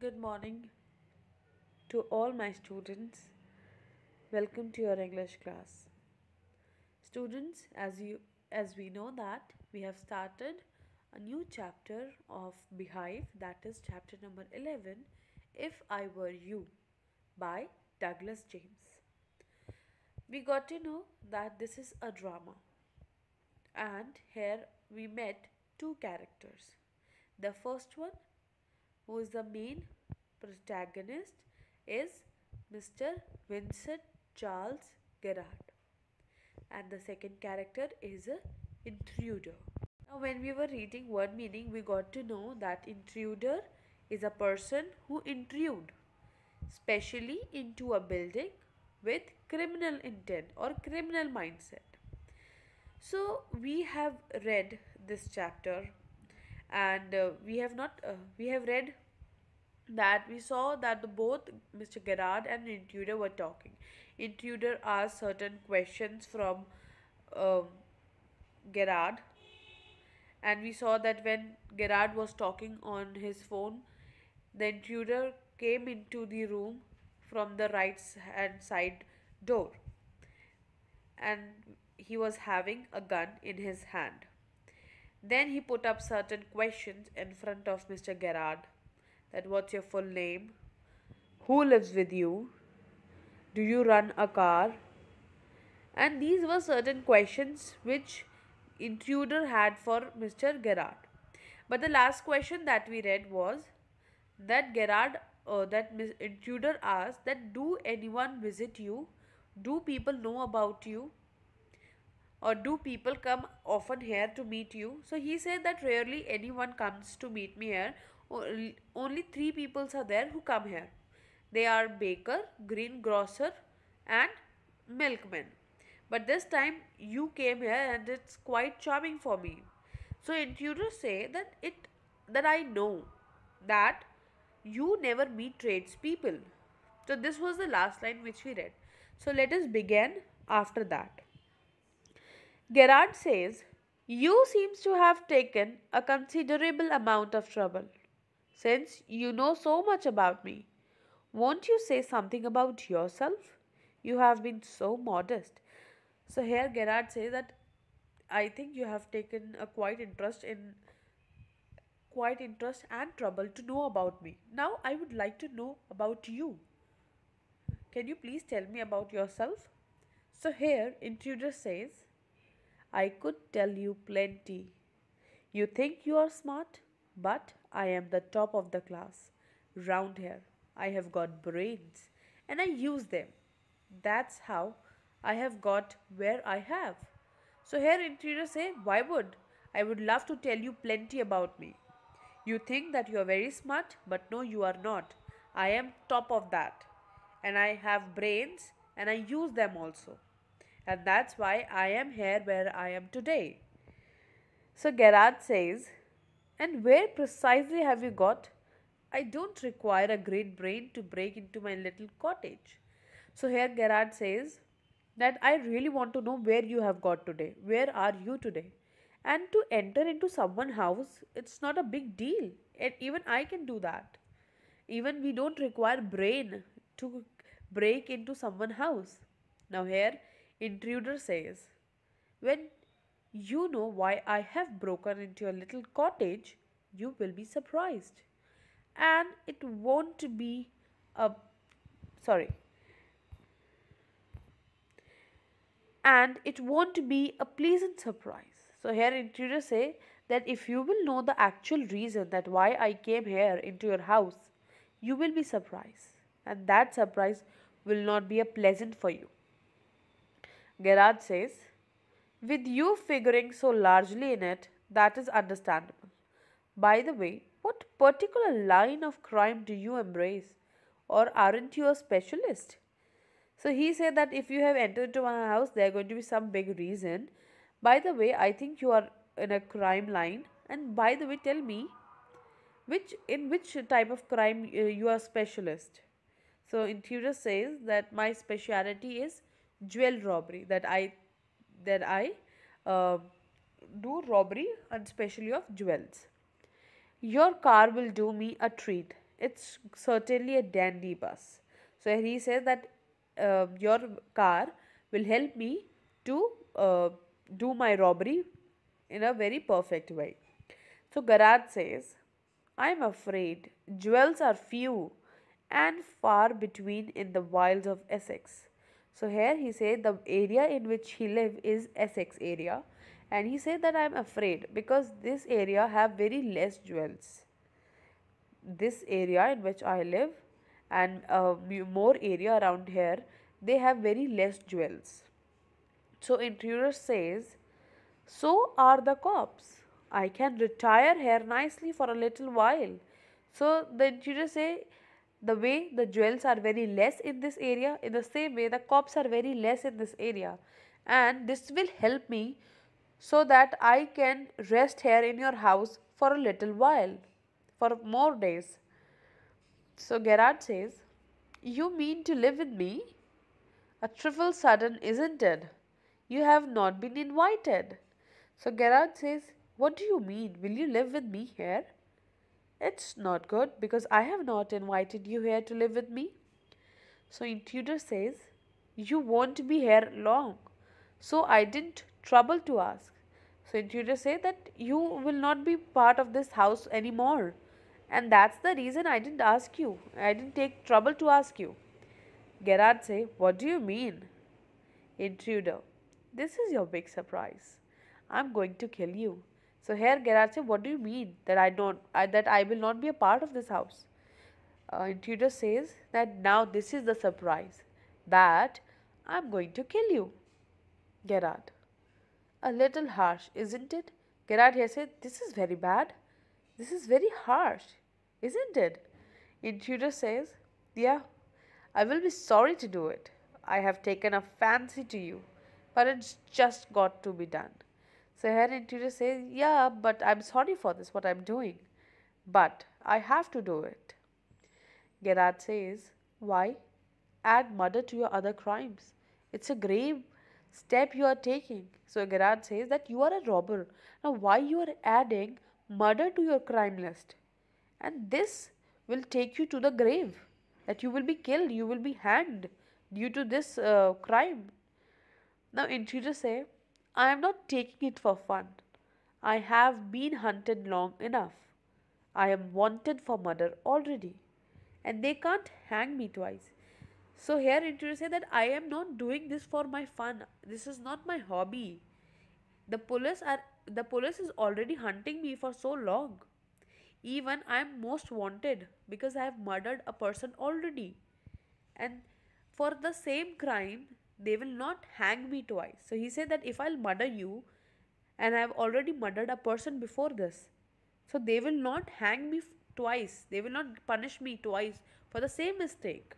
Good morning to all my students. Welcome to your English class. Students, as we know that we have started a new chapter of Beehive, that is chapter number 11, If I Were You by Douglas James. We got to know that this is a drama, and here we met two characters. The first one, who is the main protagonist, is Mr. Vincent Charles Gerard, and the second character is a intruder. Now, when we were reading word meaning, we got to know that intruder is a person who intrude, specially into a building with criminal intent or criminal mindset. So we have read this chapter, and we have read that we saw that both Mr. Gerard and Intruder were talking. Intruder asked certain questions from um, Gerard, and we saw that when Gerard was talking on his phone, the intruder came into the room from the right hand side door, and he was having a gun in his hand. Then he put up certain questions in front of Mr. Gerard, that what's your full name? Who lives with you? Do you run a car? And these were certain questions which intruder had for Mr. Gerard. But the last question that we read was that intruder asked that do anyone visit you? Do people know about you? Or do people come often here to meet you? So he said that rarely anyone comes to meet me here. Only three people are there who come here. They are baker, greengrocer, and milkman. But this time you came here and it's quite charming for me. So intruders say that I know that you never meet tradespeople. So this was the last line which we read. So let us begin after that. Gerard says, you seems to have taken a considerable amount of trouble. Since you know so much about me, won't you say something about yourself? You have been so modest. So here Gerard says that I think you have taken a quite interest and trouble to know about me. Now I would like to know about you. Can you please tell me about yourself? So here intruder says, I could tell you plenty. You think you are smart, but I am the top of the class. Round here, I have got brains and I use them. That's how I have got where I have. So here intruders say, why would? I would love to tell you plenty about me. You think that you are very smart, but no, you are not. I am top of that. And I have brains and I use them also. And that's why I am here where I am today. So Gerard says, and where precisely have you got? I don't require a great brain to break into my little cottage. So here Gerard says that I really want to know where you have got today. Where are you today? And to enter into someone's house, it's not a big deal. And even I can do that. Even we don't require brain to break into someone's house. Now here intruder says, when you know why I have broken into your little cottage, you will be surprised. And it won't be a sorry. And it won't be a pleasant surprise. So here intruders say that if you will know the actual reason that why I came here into your house, you will be surprised. And that surprise will not be a pleasant for you. Gerard says, with you figuring so largely in it, that is understandable. By the way, what particular line of crime do you embrace? Or aren't you a specialist? So he said that if you have entered into my house, there are going to be some big reason. By the way, I think you are in a crime line. And by the way, tell me, which type of crime you are specialist? So intruder says that my speciality is jewel robbery. That I uh, do robbery and especially of jewels. Your car will do me a treat. It's certainly a dandy bus. So he says that your car will help me to do my robbery in a very perfect way. So Garad says, I'm afraid jewels are few and far between in the wilds of Essex. So here he said the area in which he live is Essex area, and he said that I'm afraid because this area have very less jewels. This area in which I live and more area around here, they have very less jewels. So intruder says, so are the cops. I can retire here nicely for a little while. So the intruder say, the way the jewels are very less in this area, in the same way the cops are very less in this area. And this will help me so that I can rest here in your house for a little while, for more days. So Gerard says, you mean to live with me? A trifle sudden, isn't it? You have not been invited. So Gerard says, what do you mean? Will you live with me here? It's not good because I have not invited you here to live with me. So intruder says, you won't be here long. So I didn't trouble to ask. So intruder says that you will not be part of this house anymore. And that's the reason I didn't ask you. I didn't take trouble to ask you. Gerard say, what do you mean? Intruder, this is your big surprise. I'm going to kill you. So here Gerard says, what do you mean that that I will not be a part of this house? Intruder says that now this is the surprise, that I'm going to kill you. Gerard, a little harsh, isn't it? Gerard here said, this is very bad. This is very harsh, isn't it? Intruder says, yeah, I will be sorry to do it. I have taken a fancy to you, but it's just got to be done. So here intruder says, yeah, but I'm sorry for this, what I'm doing. But I have to do it. Gerard says, why? Add murder to your other crimes. It's a grave step you are taking. So Gerard says that you are a robber. Now why you are adding murder to your crime list? And this will take you to the grave. That you will be killed, you will be hanged due to this crime. Now intruder say, I am not taking it for fun. I have been hunted long enough. I am wanted for murder already, and they can't hang me twice. So here intruder say that I am not doing this for my fun. This is not my hobby. The police is already hunting me for so long. Even I am most wanted because I have murdered a person already. And for the same crime, they will not hang me twice. So he said that if I'll murder you, and I have already murdered a person before this, so they will not hang me twice. They will not punish me twice for the same mistake.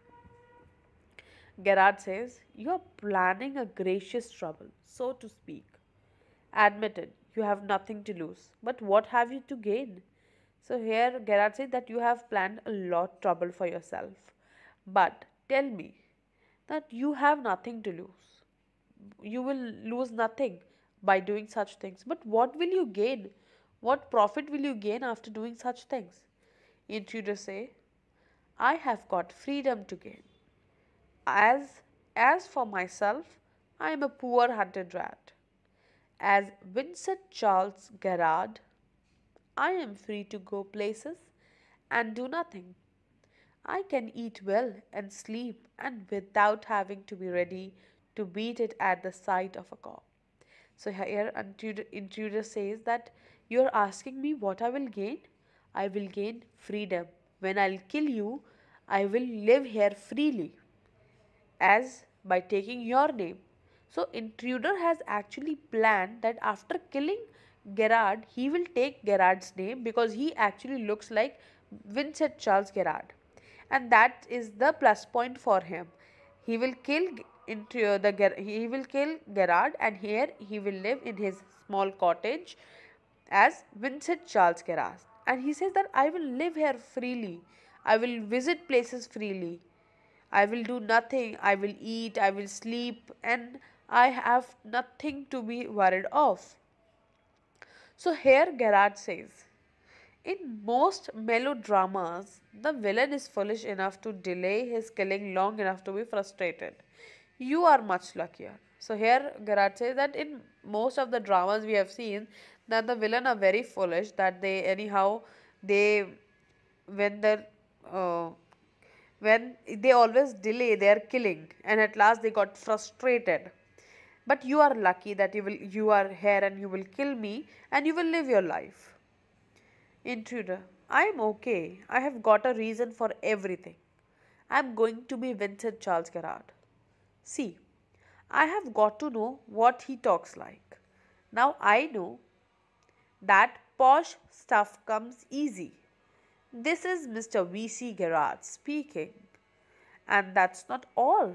Gerard says, you are planning a gracious trouble, so to speak. Admitted, you have nothing to lose. But what have you to gain? So here Gerard says that you have planned a lot trouble for yourself. But tell me that you have nothing to lose. You will lose nothing by doing such things. But what will you gain? What profit will you gain after doing such things? Intruder say, I have got freedom to gain. As as for myself, I am a poor hunted rat. As Vincent Charles Gerard, I am free to go places and do nothing. I can eat well and sleep and without having to be ready to beat it at the sight of a cop. So here intruder says that you are asking me what I will gain? I will gain freedom. When I'll kill you, I will live here freely as by taking your name. So intruder has actually planned that after killing Gerard, he will take Gerard's name because he actually looks like Vincent Charles Gerard, and that is the plus point for him. He will kill he will kill Gerard, and here he will live in his small cottage as Vincent Charles Gerard. And he says that I will live here freely. I will visit places freely. I will do nothing. I will eat, I will sleep, and I have nothing to be worried of. So here Gerard says, In most melodramas, the villain is foolish enough to delay his killing long enough to be frustrated. You are much luckier. So here Gerard says that in most of the dramas we have seen that the villain are very foolish, that they anyhow they when the uh, when they always delay their killing and at last they got frustrated. But you are lucky that you are here and you will kill me and you will live your life. Intruder, I am okay. I have got a reason for everything. I am going to be Vincent Charles Gerard. See, I have got to know what he talks like. Now I know that posh stuff comes easy. This is Mr. V.C. Gerard speaking. And that's not all.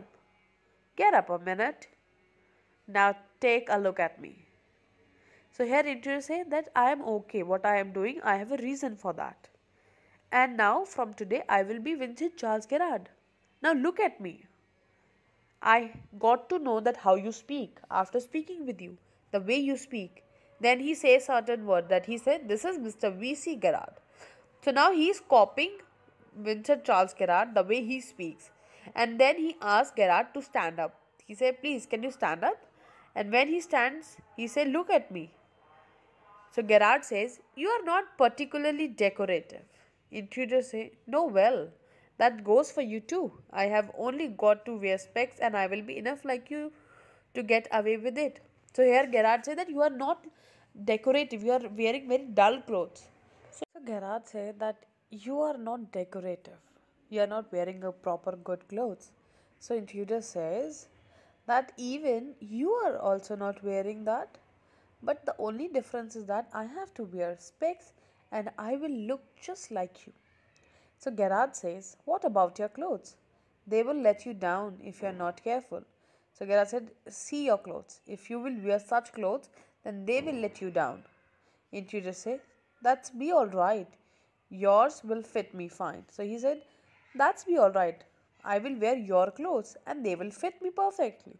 Get up a minute. Now take a look at me. So here intruder say that I am okay. What I am doing, I have a reason for that. And now from today I will be Vincent Charles Gerard. Now look at me. I got to know that how you speak after speaking with you, the way you speak. Then he says certain word that he said, this is Mr. V.C. Gerard. So now he is copying Vincent Charles Gerard, the way he speaks. And then he asked Gerard to stand up. He said, please, can you stand up? And when he stands, he said, look at me. So Gerard says, you are not particularly decorative. Intruder say, no, well, that goes for you too. I have only got to wear specs and I will be enough like you to get away with it. So here Gerard says that you are not decorative, you are wearing very dull clothes. So Gerard said that you are not decorative. You are not wearing a proper good clothes. So Intruder says that even you are also not wearing that. But the only difference is that I have to wear specs and I will look just like you. So Gerard says, what about your clothes? They will let you down if you are not careful. So Gerard said, see your clothes. If you will wear such clothes, then they will let you down. Intruder said, that's be alright. Yours will fit me fine. So he said, that's be alright. I will wear your clothes and they will fit me perfectly.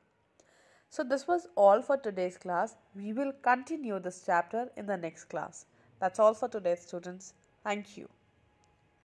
So this was all for today's class. We will continue this chapter in the next class. That's all for today, students. Thank you.